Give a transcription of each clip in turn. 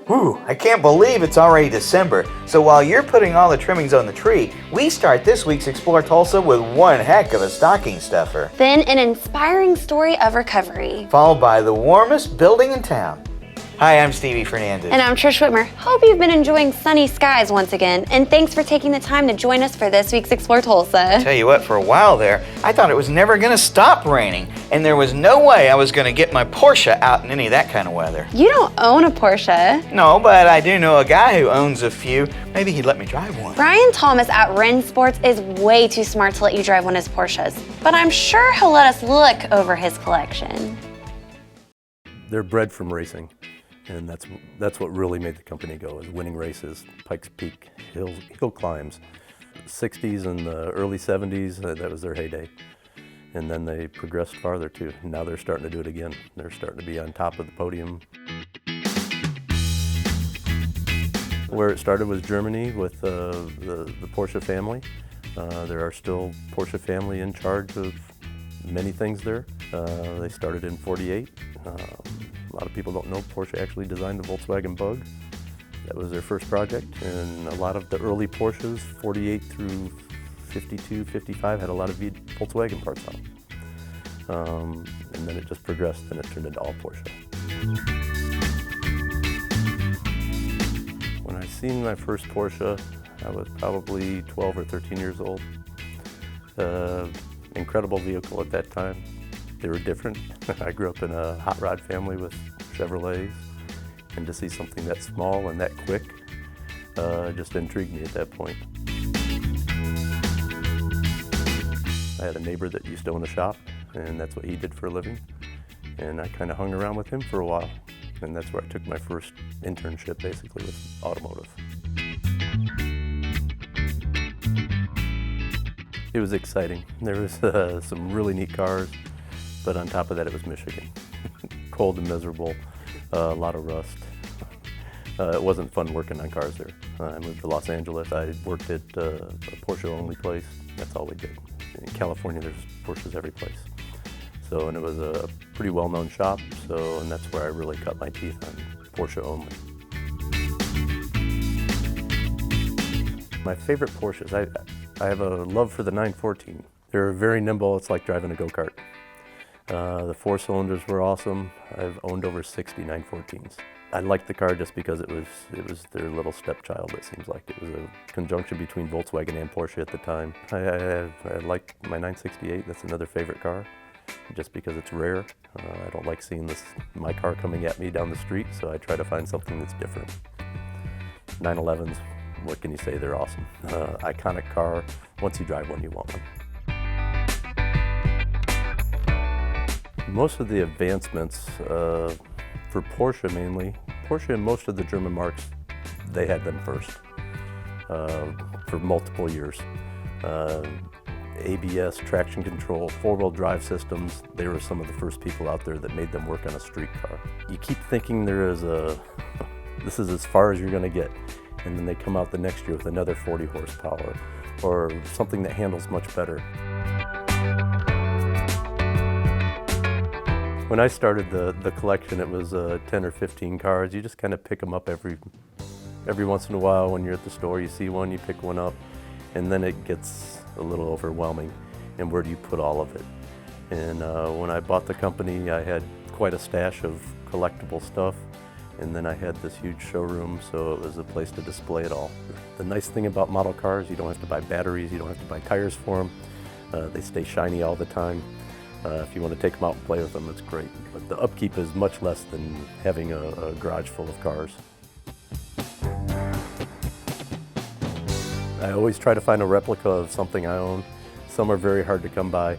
Whew, I can't believe it's already December. So while you're putting all the trimmings on the tree, we start this week's Explore Tulsa with one heck of a stocking stuffer. Then an inspiring story of recovery. Followed by the warmest building in town. Hi, I'm Stevie Fernandez. And I'm Trish Whitmer. Hope you've been enjoying sunny skies once again, and thanks for taking the time to join us for this week's Explore Tulsa. Tell you what, for a while there, I thought it was never gonna stop raining, and there was no way I was gonna get my Porsche out in any of that kind of weather. You don't own a Porsche. No, but I do know a guy who owns a few. Maybe he'd let me drive one. Brian Thomas at Rennsport is way too smart to let you drive one of his Porsches, but I'm sure he'll let us look over his collection. They're bred from racing. And that's what really made the company go, is winning races, Pikes Peak, hill climbs. 60s and the early 70s, that was their heyday. And then they progressed farther too. Now they're starting to do it again. They're starting to be on top of the podium. Where it started was Germany with the Porsche family. There are still Porsche family in charge of many things there. They started in '48. A lot of people don't know Porsche actually designed the Volkswagen Bug. That was their first project, and a lot of the early Porsches, 48 through 52, 55, had a lot of Volkswagen parts on them. And then it just progressed and it turned into all Porsche. When I seen my first Porsche, I was probably 12 or 13 years old. Incredible vehicle at that time. They were different. I grew up in a hot rod family with Chevrolets, and to see something that small and that quick just intrigued me at that point. I had a neighbor that used to own a shop, and that's what he did for a living. And I kind of hung around with him for a while, and that's where I took my first internship, basically, with automotive. It was exciting. There was some really neat cars. But on top of that, it was Michigan. Cold and miserable, a lot of rust. It wasn't fun working on cars there. I moved to Los Angeles. I worked at a Porsche-only place. That's all we did. In California, there's Porsches every place. So, and it was a pretty well-known shop, and that's where I really cut my teeth on Porsche only. My favorite Porsches, I have a love for the 914. They're very nimble. It's like driving a go-kart. The four cylinders were awesome. I've owned over 60 914s. I liked the car just because it was their little stepchild, it seems like. It was a conjunction between Volkswagen and Porsche at the time. I like my 968, that's another favorite car, just because it's rare. I don't like seeing my car coming at me down the street, so I try to find something that's different. 911s, what can you say, they're awesome. Iconic car, once you drive one, you want one. Most of the advancements, for Porsche mainly, Porsche and most of the German marques, they had them first for multiple years. ABS, traction control, four-wheel drive systems, they were some of the first people out there that made them work on a street car. You keep thinking this is as far as you're going to get, and then they come out the next year with another 40 horsepower or something that handles much better. When I started the collection, it was 10 or 15 cars. You just kind of pick them up every once in a while. When you're at the store, you see one, you pick one up, and then it gets a little overwhelming. And where do you put all of it? And when I bought the company, I had quite a stash of collectible stuff, and then I had this huge showroom, so it was a place to display it all. The nice thing about model cars, you don't have to buy batteries, you don't have to buy tires for them. They stay shiny all the time. If you want to take them out and play with them, it's great. But the upkeep is much less than having a garage full of cars. I always try to find a replica of something I own. Some are very hard to come by.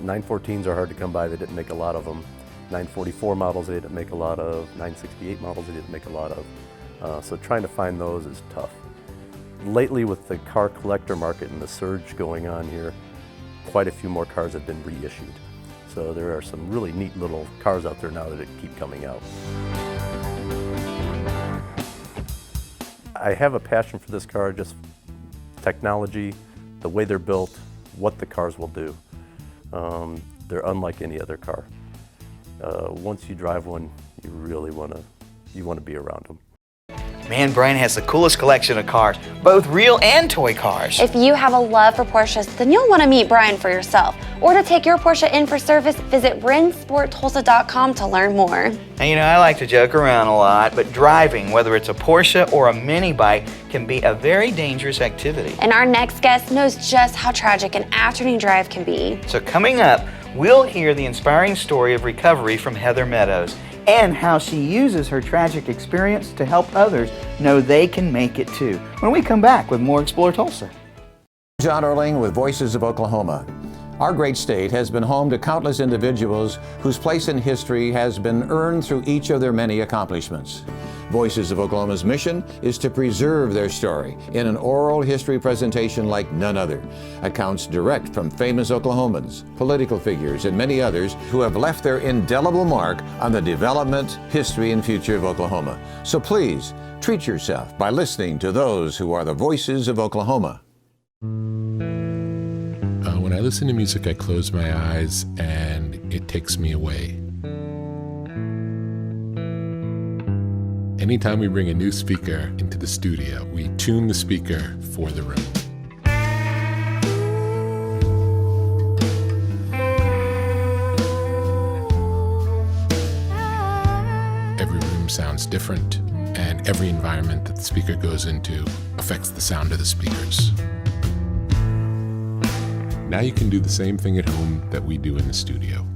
914s are hard to come by, they didn't make a lot of them. 944 models they didn't make a lot of. 968 models they didn't make a lot of. So trying to find those is tough. Lately, with the car collector market and the surge going on here, quite a few more cars have been reissued. So there are some really neat little cars out there now that keep coming out. I have a passion for this car, just technology, the way they're built, what the cars will do. they're unlike any other car. Once you drive one, you really want to be around them. Man, Brian has the coolest collection of cars, both real and toy cars. If you have a love for Porsches, then you'll want to meet Brian for yourself. Or to take your Porsche in for service, visit Rennsporttulsa.com to learn more. Now, you know, I like to joke around a lot, but driving, whether it's a Porsche or a mini bike, can be a very dangerous activity. And our next guest knows just how tragic an afternoon drive can be. So coming up, we'll hear the inspiring story of recovery from Heather Meadows and how she uses her tragic experience to help others know they can make it too. When we come back with more Explore Tulsa. John Erling with Voices of Oklahoma. Our great state has been home to countless individuals whose place in history has been earned through each of their many accomplishments. Voices of Oklahoma's mission is to preserve their story in an oral history presentation like none other. Accounts direct from famous Oklahomans, political figures, and many others who have left their indelible mark on the development, history, and future of Oklahoma. So please, treat yourself by listening to those who are the voices of Oklahoma. When I listen to music, I close my eyes and it takes me away. Anytime we bring a new speaker into the studio, we tune the speaker for the room. Every room sounds different, and every environment that the speaker goes into affects the sound of the speakers. Now you can do the same thing at home that we do in the studio.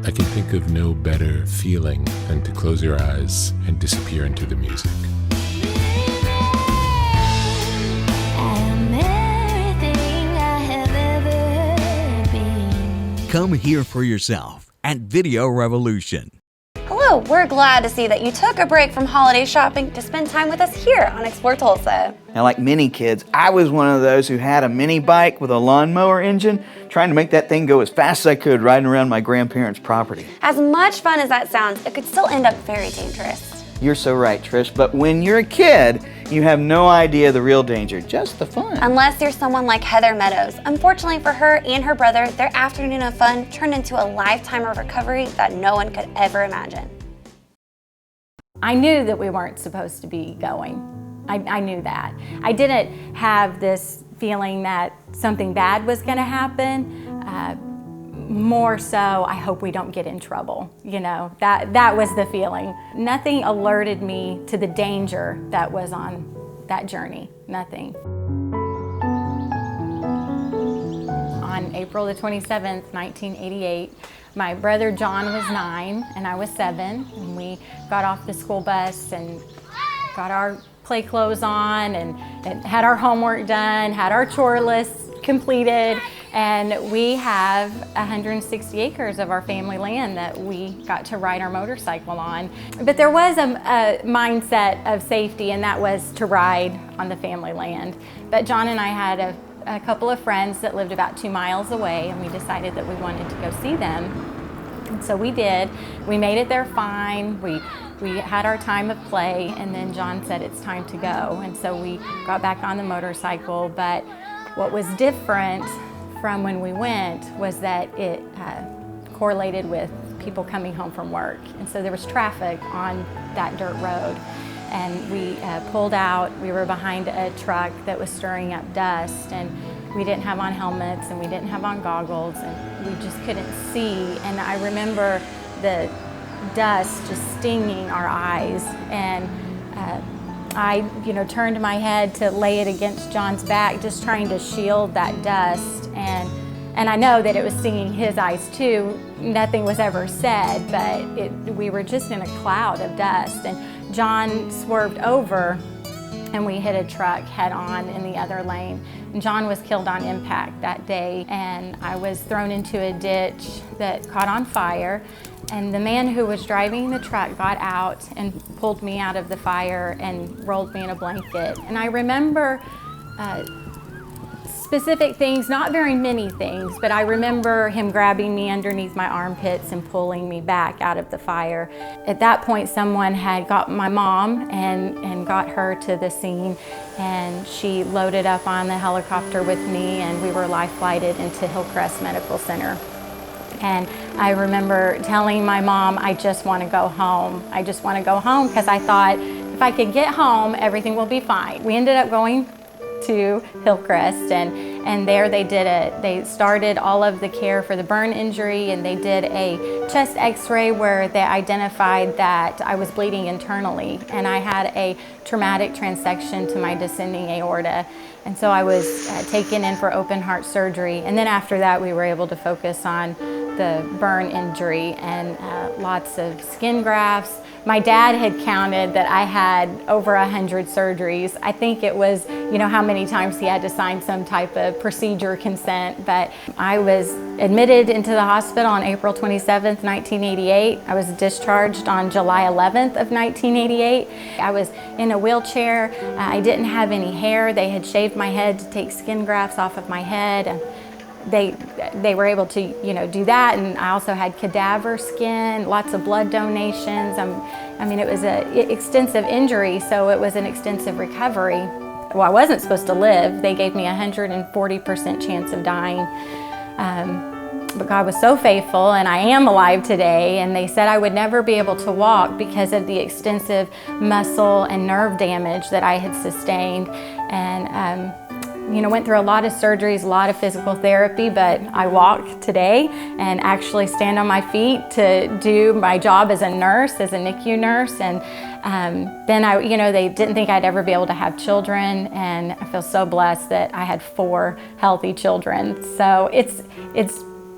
I can think of no better feeling than to close your eyes and disappear into the music. Come hear for yourself at Video Revolution. Hello, we're glad to see that you took a break from holiday shopping to spend time with us here on Explore Tulsa. Now, like many kids, I was one of those who had a mini bike with a lawnmower engine, trying to make that thing go as fast as I could riding around my grandparents' property. As much fun as that sounds, it could still end up very dangerous. You're so right, Trish, but when you're a kid, you have no idea the real danger, just the fun. Unless you're someone like Heather Meadows. Unfortunately for her and her brother, their afternoon of fun turned into a lifetime of recovery that no one could ever imagine. I knew that we weren't supposed to be going. I knew that. I didn't have this feeling that something bad was going to happen. More so, I hope we don't get in trouble. You know, that was the feeling. Nothing alerted me to the danger that was on that journey. Nothing. On April the 27th, 1988, my brother John was 9 and I was 7, and we got off the school bus and got our play clothes on and had our homework done, had our chore list completed, and we have 160 acres of our family land that we got to ride our motorcycle on. But there was a mindset of safety, and that was to ride on the family land. But John and I had a couple of friends that lived about 2 miles away, and we decided that we wanted to go see them. And so we did. We made it there fine. We had our time of play, and then John said it's time to go. And so we got back on the motorcycle. But what was different from when we went was that it correlated with people coming home from work. And so there was traffic on that dirt road. And we pulled out. We were behind a truck that was stirring up dust, and we didn't have on helmets and we didn't have on goggles, and we just couldn't see. And I remember the dust just stinging our eyes, and I turned my head to lay it against John's back, just trying to shield that dust. And I know that it was stinging his eyes too. Nothing was ever said, but we were just in a cloud of dust. And John swerved over and we hit a truck head on in the other lane. And John was killed on impact that day, and I was thrown into a ditch that caught on fire. And the man who was driving the truck got out and pulled me out of the fire and rolled me in a blanket. And I remember specific things, not very many things, but I remember him grabbing me underneath my armpits and pulling me back out of the fire. At that point, someone had got my mom and got her to the scene, and she loaded up on the helicopter with me, and we were life flighted into Hillcrest Medical Center. And I remember telling my mom, I just want to go home. I just want to go home, because I thought if I could get home, everything will be fine. We ended up going to Hillcrest, and there they started all of the care for the burn injury, and they did a chest x-ray where they identified that I was bleeding internally, and I had a traumatic transection to my descending aorta. And so I was taken in for open heart surgery, and then after that we were able to focus on the burn injury and lots of skin grafts. My dad had counted that I had over 100 surgeries. I think it was, how many times he had to sign some type of procedure consent, but I was admitted into the hospital on April 27th, 1988. I was discharged on July 11th of 1988. I was in a wheelchair. I didn't have any hair. They had shaved my head to take skin grafts off of my head. They were able to, do that, and I also had cadaver skin, lots of blood donations. It was an extensive injury, so it was an extensive recovery. Well, I wasn't supposed to live. They gave me a 140% chance of dying. But God was so faithful, and I am alive today, and they said I would never be able to walk because of the extensive muscle and nerve damage that I had sustained. And went through a lot of surgeries, a lot of physical therapy, but I walk today and actually stand on my feet to do my job as a nurse, as a NICU nurse. And then they didn't think I'd ever be able to have children, and I feel so blessed that I had 4 healthy children. So it's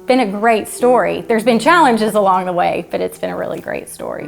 been a great story. There's been challenges along the way, but it's been a really great story.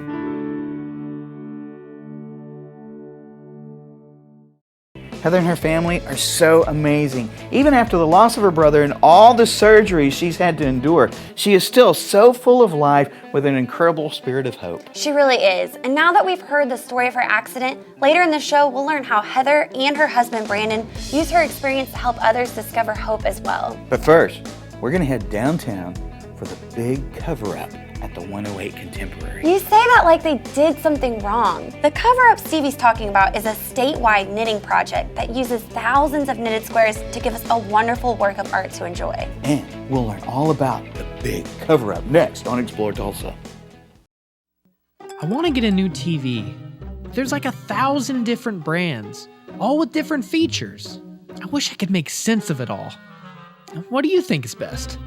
Heather and her family are so amazing. Even after the loss of her brother and all the surgeries she's had to endure, she is still so full of life with an incredible spirit of hope. She really is. And now that we've heard the story of her accident, later in the show we'll learn how Heather and her husband Brandon use her experience to help others discover hope as well. But first, we're going to head downtown for the big cover-up at the 108 Contemporary. You say that like they did something wrong. The cover-up Stevie's talking about is a statewide knitting project that uses thousands of knitted squares to give us a wonderful work of art to enjoy. And we'll learn all about the big cover-up next on Explore Tulsa. I want to get a new TV. There's like 1,000 different brands, all with different features. I wish I could make sense of it all. What do you think is best?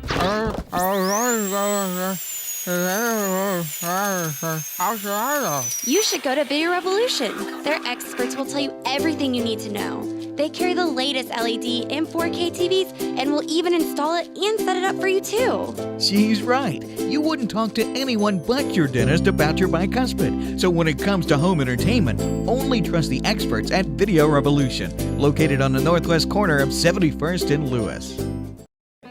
You should go to Video Revolution. Their experts will tell you everything you need to know. They carry the latest LED and 4K TVs and will even install it and set it up for you too. She's right. You wouldn't talk to anyone but your dentist about your bicuspid. So when it comes to home entertainment, only trust the experts at Video Revolution, located on the northwest corner of 71st and Lewis.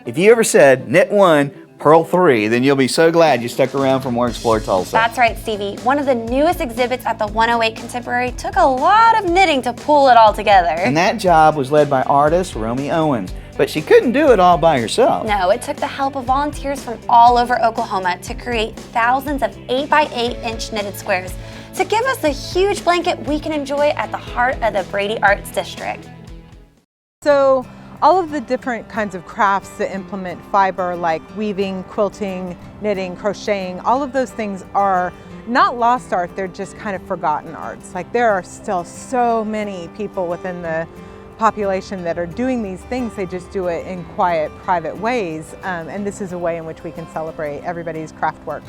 If you ever said knit 1, purl 3, then you'll be so glad you stuck around for more Explore Tulsa. That's right, Stevie. One of the newest exhibits at the 108 Contemporary took a lot of knitting to pull it all together. And that job was led by artist Romy Owens. But she couldn't do it all by herself. No, it took the help of volunteers from all over Oklahoma to create thousands of 8x8-inch knitted squares to give us a huge blanket we can enjoy at the heart of the Brady Arts District. So all of the different kinds of crafts that implement fiber, like weaving, quilting, knitting, crocheting, all of those things are not lost art, they're just kind of forgotten arts. Like there are still so many people within the population that are doing these things, they just do it in quiet, private ways, and this is a way in which we can celebrate everybody's craft work.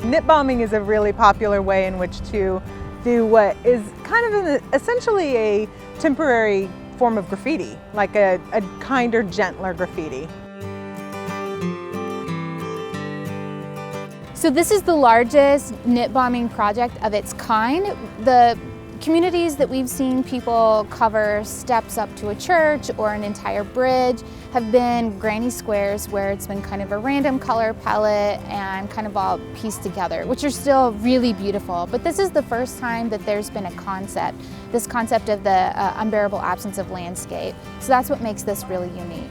Knit bombing is a really popular way in which to do what is kind of essentially a temporary form of graffiti, like a kinder, gentler graffiti. So this is the largest knit bombing project of its kind. The communities that we've seen people cover steps up to a church or an entire bridge have been granny squares where it's been kind of a random color palette and kind of all pieced together, which are still really beautiful. But this is the first time that there's been a concept, this concept of the unbearable absence of landscape. So that's what makes this really unique.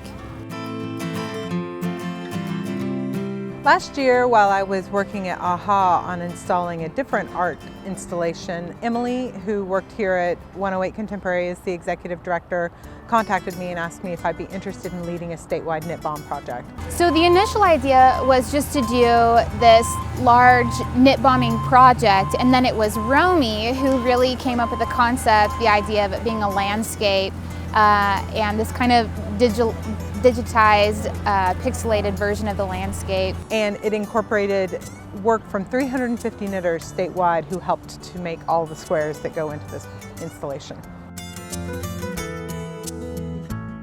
Last year, while I was working at AHA on installing a different art installation, Emily, who worked here at 108 Contemporary as the executive director, contacted me and asked me if I'd be interested in leading a statewide knit bomb project. So the initial idea was just to do this large knit bombing project, and then it was Romy who really came up with the concept, the idea of it being a landscape and this kind of digitized, pixelated version of the landscape. And it incorporated work from 350 knitters statewide who helped to make all the squares that go into this installation.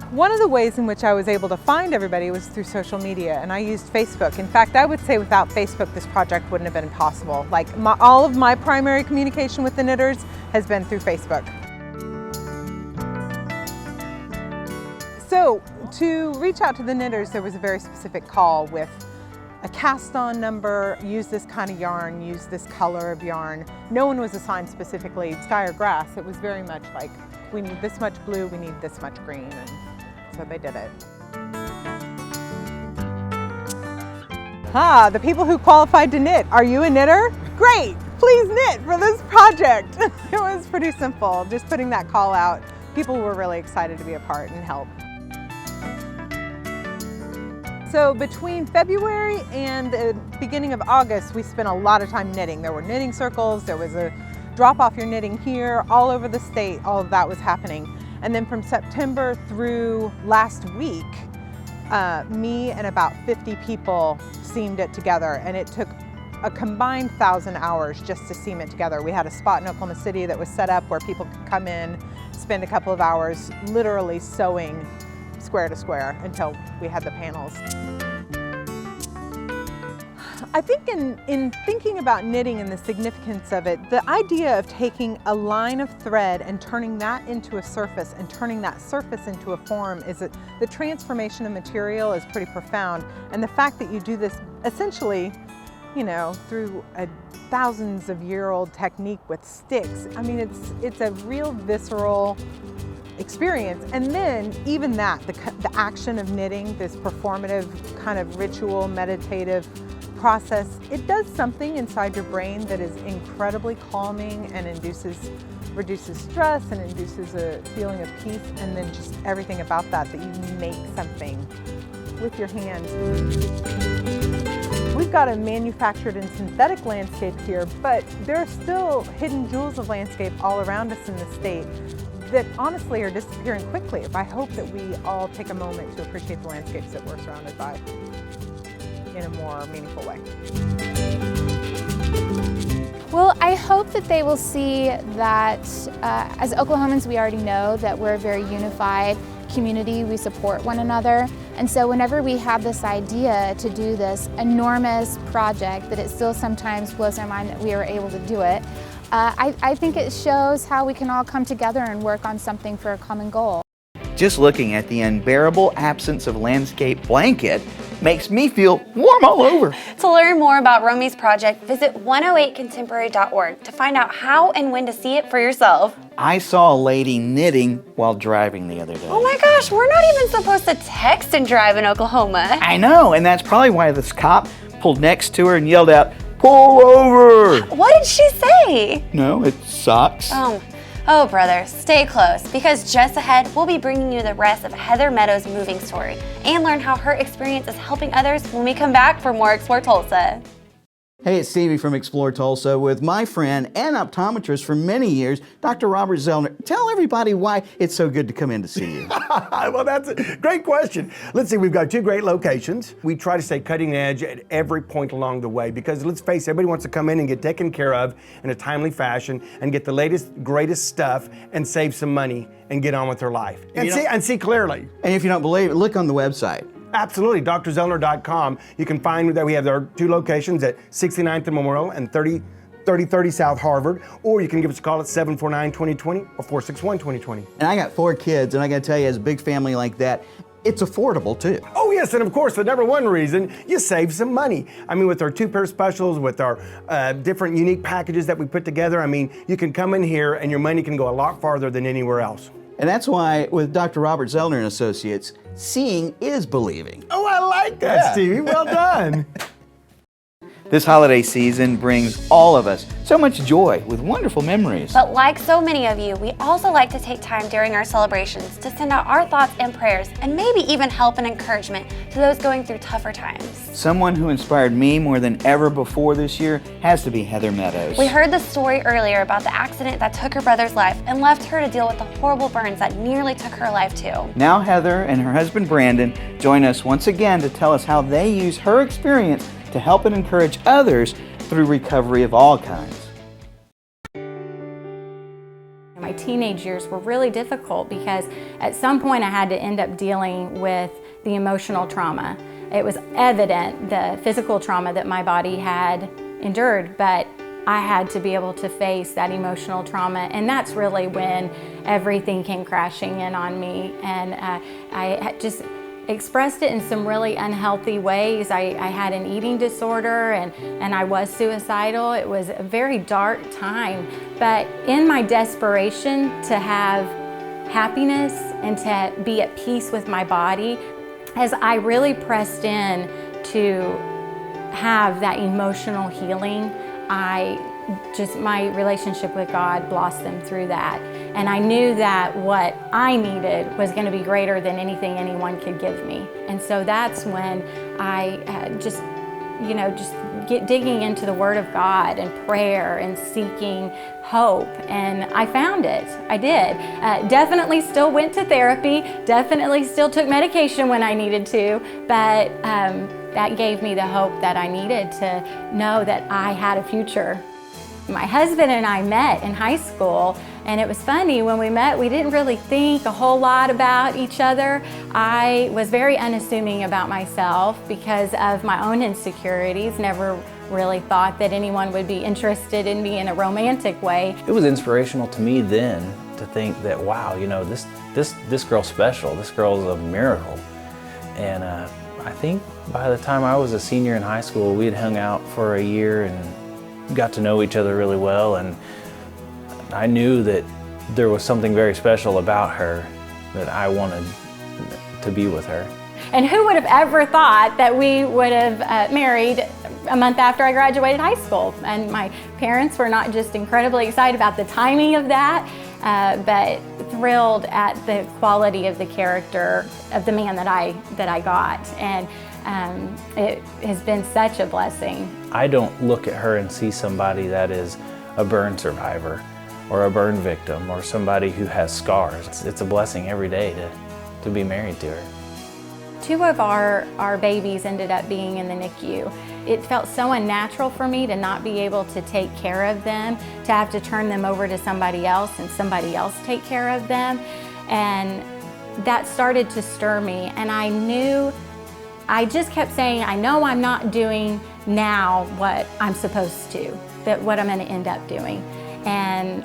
One of the ways in which I was able to find everybody was through social media, and I used Facebook. In fact, I would say without Facebook, this project wouldn't have been possible. Like all of my primary communication with the knitters has been through Facebook. So to reach out to the knitters, there was a very specific call with a cast-on number, use this kind of yarn, use this color of yarn. No one was assigned specifically sky or grass. It was very much like, we need this much blue, we need this much green, and so they did it. The people who qualified to knit, are you a knitter? Great, please knit for this project. It was pretty simple, just putting that call out. People were really excited to be a part and help. So between February and the beginning of August, we spent a lot of time knitting. There were knitting circles, there was a drop off your knitting here, all over the state, all of that was happening. And then from September through last week, me and about 50 people seamed it together, and it took a combined 1,000 hours just to seam it together. We had a spot in Oklahoma City that was set up where people could come in, spend a couple of hours literally sewing square to square until we had the panels. I think in thinking about knitting and the significance of it, the idea of taking a line of thread and turning that into a surface and turning that surface into a form is that the transformation of material is pretty profound. And the fact that you do this essentially, you know, through a thousands of year old technique with sticks, I mean, it's a real visceral experience. And then even that, the action of knitting, this performative kind of ritual, meditative process, it does something inside your brain that is incredibly calming and reduces stress and induces a feeling of peace, and then just everything about that you make something with your hands. We've got a manufactured and synthetic landscape here, but there are still hidden jewels of landscape all around us in the state that honestly are disappearing quickly. I hope that we all take a moment to appreciate the landscapes that we're surrounded by in a more meaningful way. Well, I hope that they will see that as Oklahomans, we already know that we're a very unified community. We support one another. And so whenever we have this idea to do this enormous project, that it still sometimes blows our mind that we are able to do it, I think it shows how we can all come together and work on something for a common goal. Just looking at the unbearable absence of landscape blanket makes me feel warm all over. To learn more about Romy's project, visit 108contemporary.org to find out how and when to see it for yourself. I saw a lady knitting while driving the other day. Oh my gosh, we're not even supposed to text and drive in Oklahoma. I know, and that's probably why this cop pulled next to her and yelled out, "Pull over!" What did she say? No, it sucks. Oh, brother, stay close, because just ahead, we'll be bringing you the rest of Heather Meadows' moving story and learn how her experience is helping others when we come back for more Explore Tulsa. Hey, it's Stevie from Explore Tulsa with my friend and optometrist for many years, Dr. Robert Zellner. Tell everybody why it's so good to come in to see you. Well, that's a great question. Let's see, we've got two great locations. We try to stay cutting edge at every point along the way because, let's face it, everybody wants to come in and get taken care of in a timely fashion and get the latest, greatest stuff and save some money and get on with their life. And see clearly. And if you don't believe it, look on the website. Absolutely, drzellner.com. You can find that we have our two locations at 69th and Memorial and 30th 3030 South Harvard, or you can give us a call at 749-2020 or 461-2020. And I got 4 kids, and I gotta tell you, as a big family like that, it's affordable too. Oh yes, and of course the number one reason, you save some money. I mean, with our 2-pair specials, with our different unique packages that we put together, I mean, you can come in here and your money can go a lot farther than anywhere else. And that's why with Dr. Robert Zellner and Associates, seeing is believing. Oh, I like that, Stevie. Well done. This holiday season brings all of us so much joy with wonderful memories. But like so many of you, we also like to take time during our celebrations to send out our thoughts and prayers, and maybe even help and encouragement to those going through tougher times. Someone who inspired me more than ever before this year has to be Heather Meadows. We heard the story earlier about the accident that took her brother's life and left her to deal with the horrible burns that nearly took her life too. Now Heather and her husband Brandon join us once again to tell us how they use her experience to help and encourage others through recovery of all kinds. My teenage years were really difficult because at some point I had to end up dealing with the emotional trauma. It was evident, the physical trauma that my body had endured, but I had to be able to face that emotional trauma, and that's really when everything came crashing in on me, and I just expressed it in some really unhealthy ways. I had an eating disorder and I was suicidal. It was a very dark time, but in my desperation to have happiness and to be at peace with my body, as I really pressed in to have that emotional healing, my relationship with God blossomed through that. And I knew that what I needed was going to be greater than anything anyone could give me. And so that's when I digging into the Word of God and prayer and seeking hope, and I found it. I did. Definitely still went to therapy, definitely still took medication when I needed to, but that gave me the hope that I needed to know that I had a future. My husband and I met in high school, and it was funny, when we met, we didn't really think a whole lot about each other. I was very unassuming about myself because of my own insecurities, never really thought that anyone would be interested in me in a romantic way. It was inspirational to me then to think that, wow, you know, this girl's special, this girl's a miracle. And I think by the time I was a senior in high school, we had hung out for a year and got to know each other really well, and I knew that there was something very special about her, that I wanted to be with her. And who would have ever thought that we would have married a month after I graduated high school? And my parents were not just incredibly excited about the timing of that, but thrilled at the quality of the character of the man that I got. And it has been such a blessing. I don't look at her and see somebody that is a burn survivor or a burn victim or somebody who has scars. It's a blessing every day to be married to her. 2 of our babies ended up being in the NICU. It felt so unnatural for me to not be able to take care of them, to have to turn them over to somebody else and somebody else take care of them. And that started to stir me, and I just kept saying, I know I'm not doing now what I'm supposed to, that what I'm going to end up doing. And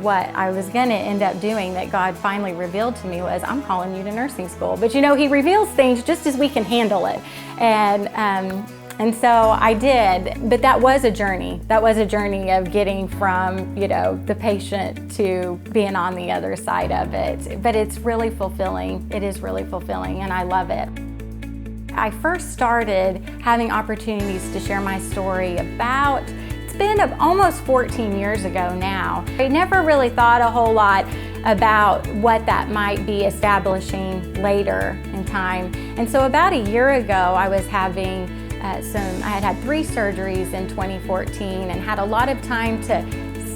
what I was going to end up doing that God finally revealed to me was, I'm calling you to nursing school. But you know, He reveals things just as we can handle it. And so I did, but that was a journey. That was a journey of getting from, you know, the patient to being on the other side of it. But it's really fulfilling. It is really fulfilling, and I love it. I first started having opportunities to share my story it's been almost 14 years ago now. I never really thought a whole lot about what that might be establishing later in time. And so about a year ago, I was having I had 3 surgeries in 2014 and had a lot of time to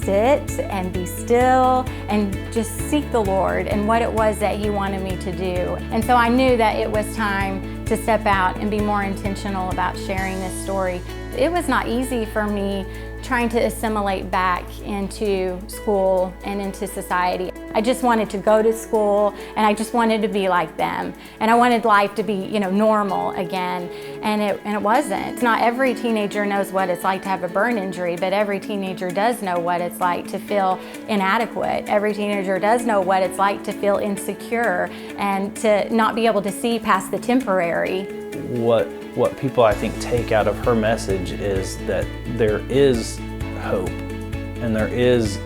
sit and be still and just seek the Lord and what it was that He wanted me to do. And so I knew that it was time to step out and be more intentional about sharing this story. It was not easy for me trying to assimilate back into school and into society. I just wanted to go to school and I just wanted to be like them. And I wanted life to be, normal again. And it wasn't. Not every teenager knows what it's like to have a burn injury, but every teenager does know what it's like to feel inadequate. Every teenager does know what it's like to feel insecure and to not be able to see past the temporary. What people I think take out of her message is that there is hope and there is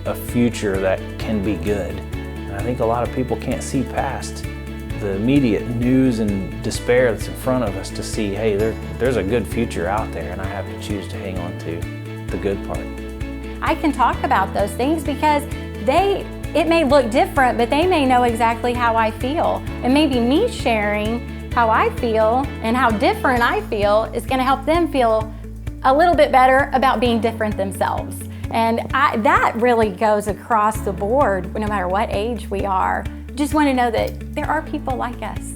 a future that can be good. And I think a lot of people can't see past the immediate news and despair that's in front of us to see, hey, there's a good future out there, and I have to choose to hang on to the good part. I can talk about those things because it may look different, but they may know exactly how I feel. And maybe me sharing how I feel and how different I feel is going to help them feel a little bit better about being different themselves. And that really goes across the board, no matter what age we are. Just want to know that there are people like us.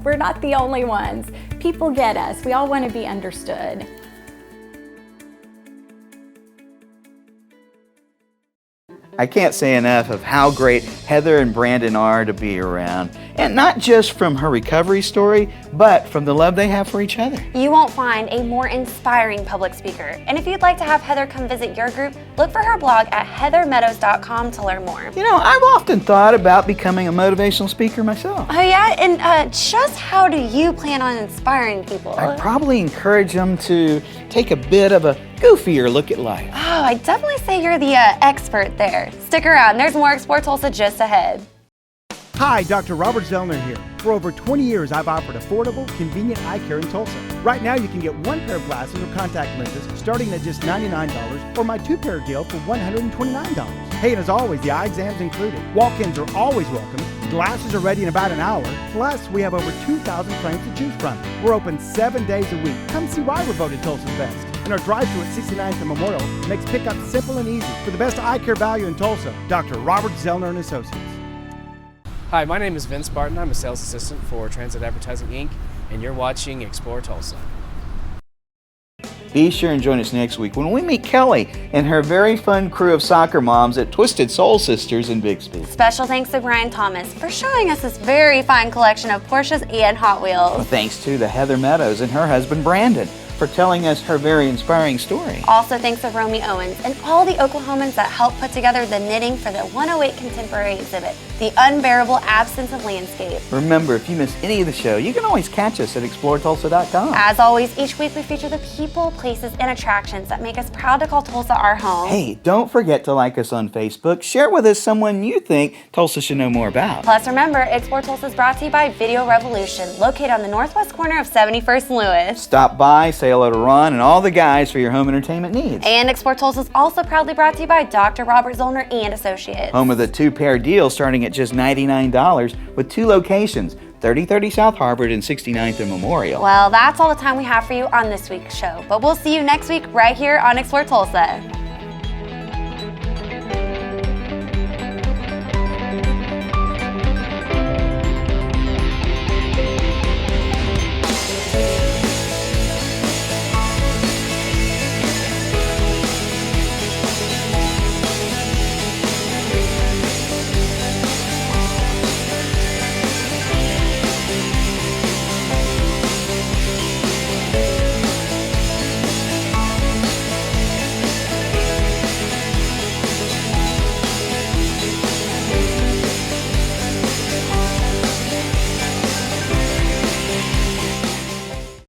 We're not the only ones. People get us. We all want to be understood. I can't say enough of how great Heather and Brandon are to be around. And not just from her recovery story, but from the love they have for each other. You won't find a more inspiring public speaker. And if you'd like to have Heather come visit your group, look for her blog at heathermeadows.com to learn more. I've often thought about becoming a motivational speaker myself. Oh yeah? And just how do you plan on inspiring people? I'd probably encourage them to take a bit of a goofier look at life. Oh, I definitely say you're the expert there. Stick around, there's more Explore Tulsa just ahead. Hi, Dr. Robert Zellner here. For over 20 years, I've offered affordable, convenient eye care in Tulsa. Right now, you can get one pair of glasses or contact lenses starting at just $99, or my two-pair deal for $129. Hey, and as always, the eye exam's included. Walk-ins are always welcome. Glasses are ready in about an hour. Plus, we have over 2,000 frames to choose from. We're open 7 days a week. Come see why we're voted Tulsa's best. And our drive-thru at 69th and Memorial makes pickup simple and easy. For the best eye care value in Tulsa, Dr. Robert Zellner and Associates. Hi, my name is Vince Barton. I'm a sales assistant for Transit Advertising Inc., and you're watching Explore Tulsa. Be sure and join us next week when we meet Kelly and her very fun crew of soccer moms at Twisted Soul Sisters in Bixby. Special thanks to Brian Thomas for showing us this very fine collection of Porsches and Hot Wheels. Thanks to Heather Meadows and her husband Brandon for telling us her very inspiring story. Also thanks to Romy Owens and all the Oklahomans that helped put together the knitting for the 108 Contemporary exhibit, The Unbearable Absence of Landscape. Remember, if you miss any of the show, you can always catch us at exploretulsa.com. As always, each week we feature the people, places, and attractions that make us proud to call Tulsa our home. Hey, don't forget to like us on Facebook. Share with us someone you think Tulsa should know more about. Plus, remember, Explore Tulsa is brought to you by Video Revolution, located on the northwest corner of 71st and Lewis. Stop by, say hello to Ron and all the guys for your home entertainment needs. And Explore Tulsa is also proudly brought to you by Dr. Robert Zollner and Associates. Home of the two-pair deal starting at just $99 with 2 locations, 3030 South Harvard and 69th and Memorial. Well, that's all the time we have for you on this week's show, but we'll see you next week right here on Explore Tulsa.